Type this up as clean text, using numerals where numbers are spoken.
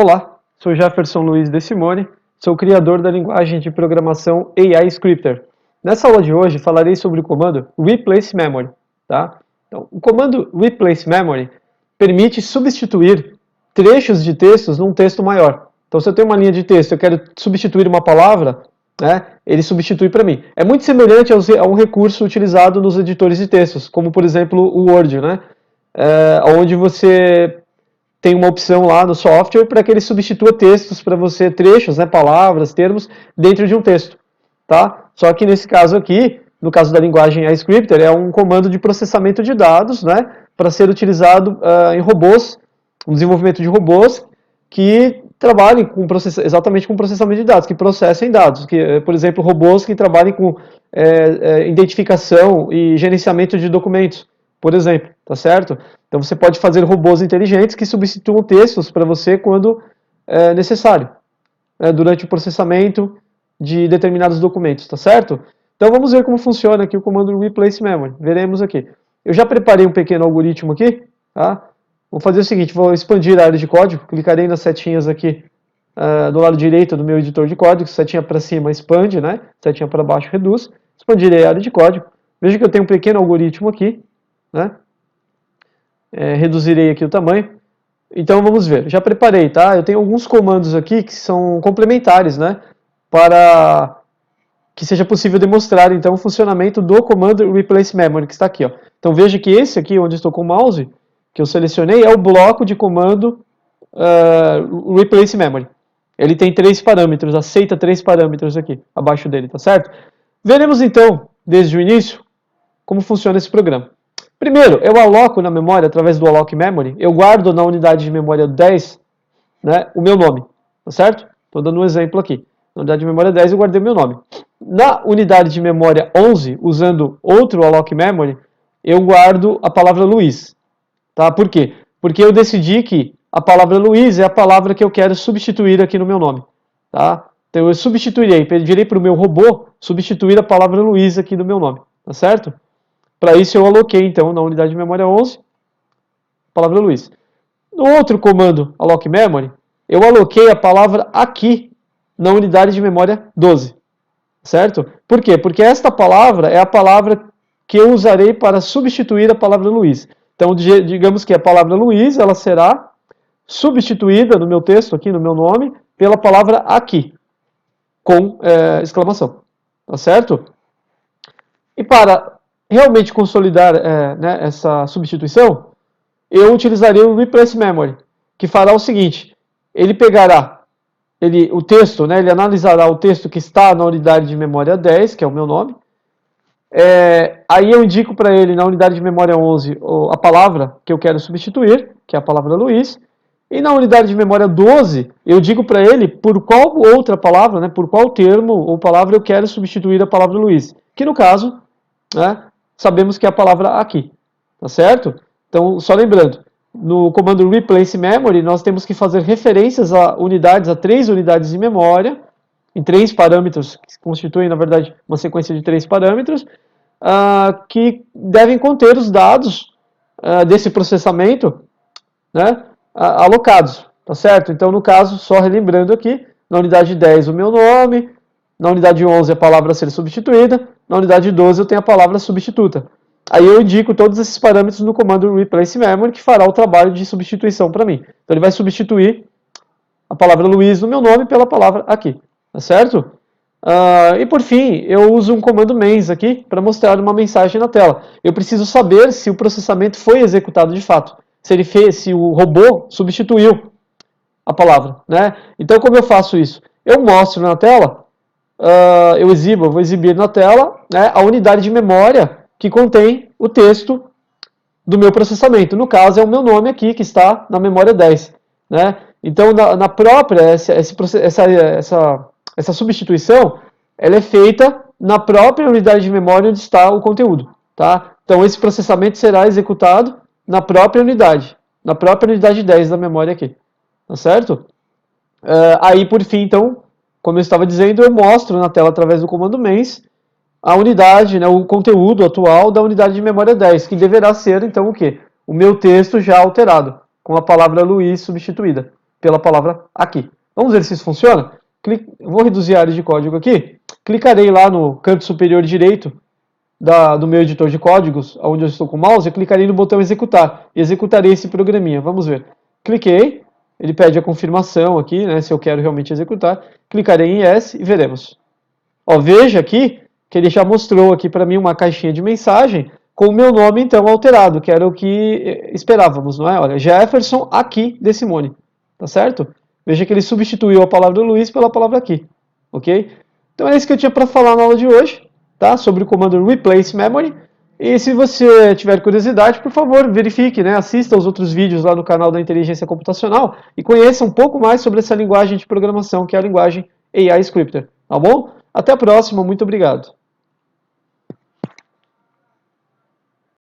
Olá, sou Jefferson Luiz De Simone, sou criador da linguagem de programação AI Scripter. Nessa aula de hoje falarei sobre o comando Replace Memory. Tá? Então, o comando Replace Memory permite substituir trechos de textos num texto maior. Então, se eu tenho uma linha de texto e eu quero substituir uma palavra, né, ele substitui para mim. É muito semelhante a um recurso utilizado nos editores de textos, como por exemplo o Word, né, onde você tem uma opção lá no software para que ele substitua textos para você, trechos, né, palavras, termos, dentro de um texto. Tá? Só que nesse caso aqui, no caso da linguagem iScripter, é um comando de processamento de dados, né, para ser utilizado em robôs, um desenvolvimento de robôs que trabalhem com exatamente com processamento de dados, que processem dados. Que, por exemplo, robôs que trabalhem com identificação e gerenciamento de documentos, por exemplo, tá certo? Então você pode fazer robôs inteligentes que substituam textos para você quando é necessário, durante o processamento de determinados documentos, tá certo? Então vamos ver como funciona aqui o comando Replace Memory. Veremos aqui. Eu já preparei um pequeno algoritmo aqui, tá? Vou fazer o seguinte, vou expandir a área de código, clicarei nas setinhas aqui do lado direito do meu editor de código, setinha para cima expande, né? Setinha para baixo reduz, expandirei a área de código. Veja que eu tenho um pequeno algoritmo aqui, né? Reduzirei aqui o tamanho. Então vamos ver, já preparei, tá? Eu tenho alguns comandos aqui que são complementares, né? Para que seja possível demonstrar então o funcionamento do comando Replace Memory, que está aqui, ó. Então veja que esse aqui, onde estou com o mouse, que eu selecionei, é o bloco de comando Replace Memory. Ele tem 3 parâmetros, aceita 3 parâmetros aqui, abaixo dele, tá certo? Veremos então, desde o início, como funciona esse programa. Primeiro, eu aloco na memória, através do alloc memory, eu guardo na unidade de memória 10, né, o meu nome, tá certo? Estou dando um exemplo aqui. Na unidade de memória 10 eu guardei o meu nome. Na unidade de memória 11, usando outro alloc memory, eu guardo a palavra Luiz. Tá? Por quê? Porque eu decidi que a palavra Luiz é a palavra que eu quero substituir aqui no meu nome. Tá? Então eu substituirei, pedirei para o meu robô substituir a palavra Luiz aqui no meu nome. Tá certo? Para isso eu aloquei, então, na unidade de memória 11, a palavra Luiz. No outro comando, alloc memory, eu aloquei a palavra aqui na unidade de memória 12. Certo? Por quê? Porque esta palavra é a palavra que eu usarei para substituir a palavra Luiz. Então, digamos que a palavra Luiz, ela será substituída no meu texto, aqui no meu nome, pela palavra aqui, com exclamação. Tá certo? E para realmente consolidar né, essa substituição, eu utilizarei o Replace Memory, que fará o seguinte, ele pegará o texto, né, ele analisará o texto que está na unidade de memória 10, que é o meu nome, aí eu indico para ele na unidade de memória 11 a palavra que eu quero substituir, que é a palavra Luiz, e na unidade de memória 12 eu digo para ele por qual outra palavra, né, por qual termo ou palavra eu quero substituir a palavra Luiz, que no caso, né, sabemos que é a palavra aqui, tá certo? Então, só lembrando, no comando Replace Memory, nós temos que fazer referências a unidades, a 3 unidades de memória, em 3 parâmetros, que constituem, na verdade, uma sequência de 3 parâmetros, que devem conter os dados desse processamento, né, alocados, tá certo? Então, no caso, só relembrando aqui, na unidade 10 o meu nome, na unidade 11 a palavra a ser substituída, na unidade 12 eu tenho a palavra substituta. Aí eu indico todos esses parâmetros no comando Replace Memory, que fará o trabalho de substituição para mim. Então ele vai substituir a palavra Luiz no meu nome pela palavra aqui, tá certo? E por fim, eu uso um comando mens aqui para mostrar uma mensagem na tela. Eu preciso saber se o processamento foi executado de fato, se o robô substituiu a palavra, né? Então como eu faço isso? Eu mostro na tela, vou exibir na tela, né, a unidade de memória que contém o texto do meu processamento. No caso, é o meu nome aqui, que está na memória 10. Né? Então, na própria, essa substituição, ela é feita na própria unidade de memória onde está o conteúdo. Tá? Então, esse processamento será executado na própria unidade 10 da memória aqui. Tá certo? Aí, por fim, então, como eu estava dizendo, eu mostro na tela através do comando mens a unidade, né, o conteúdo atual da unidade de memória 10, que deverá ser, então, o quê? O meu texto já alterado, com a palavra Luiz substituída. pela palavra aqui. Vamos ver se isso funciona? Vou reduzir a área de código aqui. Clicarei lá no canto superior direito do meu editor de códigos, onde eu estou com o mouse, e clicarei no botão executar. E executarei esse programinha. Vamos ver. Cliquei. Ele pede a confirmação aqui, né, se eu quero realmente executar. Clicarei em Yes e veremos. Ó, veja aqui que ele já mostrou aqui para mim uma caixinha de mensagem com o meu nome, então, alterado, que era o que esperávamos, não é? Olha, Jefferson aqui de Simone, tá certo? Veja que ele substituiu a palavra Luiz pela palavra aqui, ok? Então é isso que eu tinha para falar na aula de hoje, tá? Sobre o comando replace memory. E se você tiver curiosidade, por favor, verifique, né? Assista aos outros vídeos lá no canal da Inteligência Computacional e conheça um pouco mais sobre essa linguagem de programação, que é a linguagem AI Scripter, tá bom? Até a próxima, muito obrigado.